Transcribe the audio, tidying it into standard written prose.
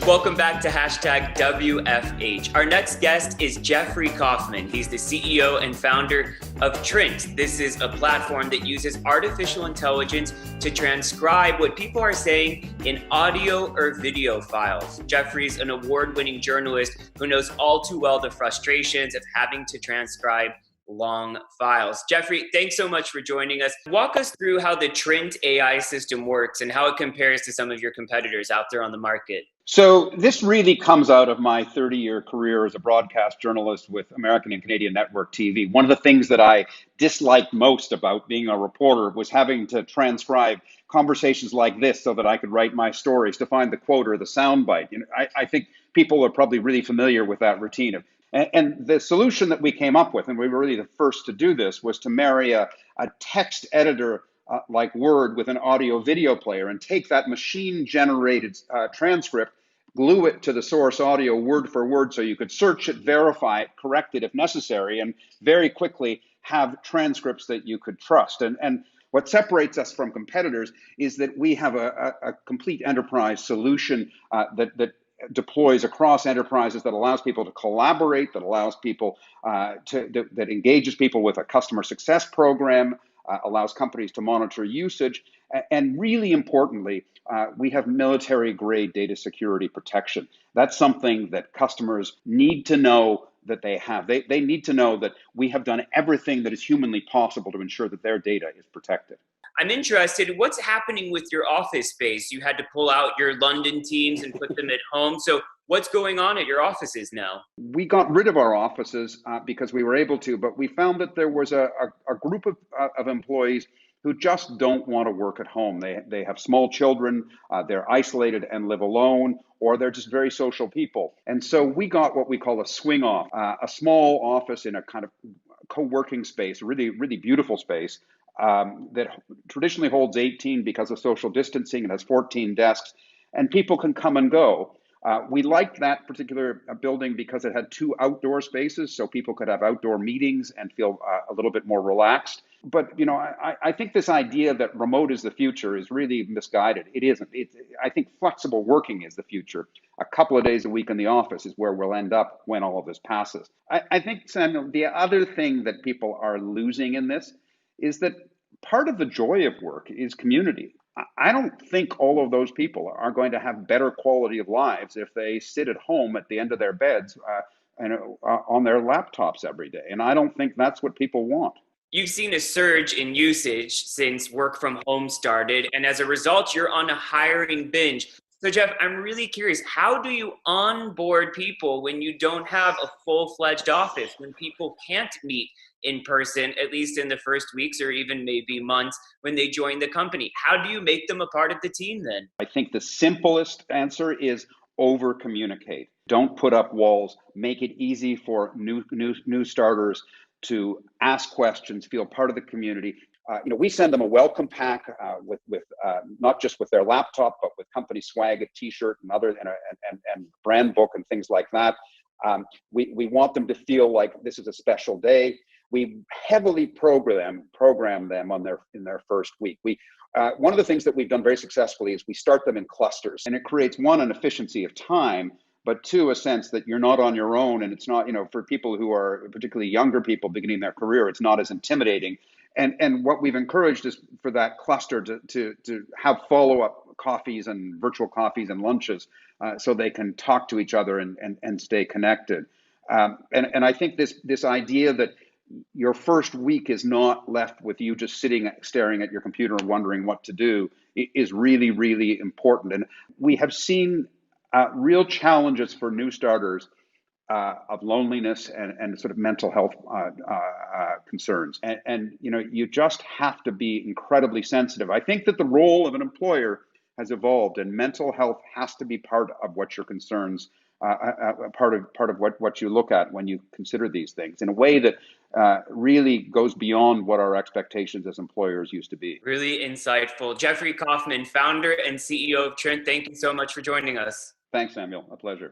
Welcome back to hashtag WFH. Our next guest is Jeffrey Kofman. He's the CEO and founder of Trint. This is a platform that uses artificial intelligence to transcribe what people are saying in audio or video files. Jeffrey's an award-winning journalist who knows all too well the frustrations of having to transcribe long files. Jeffrey, thanks so much for joining us. Walk us through how the Trint AI system works and how it compares to some of your competitors out there on the market. So this really comes out of my 30-year career as a broadcast journalist with American and Canadian network TV. One of the things that I disliked most about being a reporter was having to transcribe conversations like this so that I could write my stories to find the quote or the soundbite. I think people are probably really familiar with that routine. And the solution that we came up with, and we were really the first to do this, was to marry a text editor like Word with an audio video player and take that machine generated transcript, glue it to the source audio word for word so you could search it, verify it, correct it if necessary, and very quickly have transcripts that you could trust. And what separates us from competitors is that we have a complete enterprise solution that deploys across enterprises, that allows people to collaborate, that allows people that engages people with a customer success program, allows companies to monitor usage, and really importantly, we have military-grade data security protection. That's something that customers need to know that they have. They need to know that we have done everything that is humanly possible to ensure that their data is protected. I'm interested, what's happening with your office space? You had to pull out your London teams and put them at home. So what's going on at your offices now? We got rid of our offices because we were able to, but we found that there was a group of employees who just don't want to work at home. They have small children, they're isolated and live alone, or they're just very social people. And so we got what we call a swing off, a small office in a kind of co-working space, really, really beautiful space. That traditionally holds 18 because of social distancing and has 14 desks, and people can come and go. We liked that particular building because it had 2 outdoor spaces, so people could have outdoor meetings and feel a little bit more relaxed. But I think this idea that remote is the future is really misguided. It isn't. I think flexible working is the future. A couple of days a week in the office is where we'll end up when all of this passes. I think, Samuel, the other thing that people are losing in this is that part of the joy of work is community. I don't think all of those people are going to have better quality of lives if they sit at home at the end of their beds and on their laptops every day. And I don't think that's what people want. You've seen a surge in usage since work from home started, and as a result, you're on a hiring binge. So Jeff, I'm really curious, how do you onboard people when you don't have a full-fledged office, when people can't meet in person, at least in the first weeks or even maybe months when they join the company? How do you make them a part of the team then? I think the simplest answer is over-communicate. Don't put up walls. Make it easy for new starters to ask questions, feel part of the community. We send them a welcome pack with not just with their laptop, but with company swag, a T-shirt, and other and brand book and things like that. We want them to feel like this is a special day. We heavily program them in their first week. One of the things that we've done very successfully is we start them in clusters, and it creates, one, an efficiency of time, but 2, a sense that you're not on your own, and it's not, for people who are particularly younger people beginning their career, it's not as intimidating. And what we've encouraged is for that cluster to have follow-up coffees and virtual coffees and lunches so they can talk to each other and stay connected. And I think this idea that your first week is not left with you just staring at your computer and wondering what to do is really, really important. And we have seen real challenges for new starters of loneliness and sort of mental health concerns. And you just have to be incredibly sensitive. I think that the role of an employer has evolved, and mental health has to be part of what your concerns, part of what you look at when you consider these things in a way that really goes beyond what our expectations as employers used to be. Really insightful. Jeffrey Kofman, founder and CEO of Trint, thank you so much for joining us. Thanks, Samuel. A pleasure.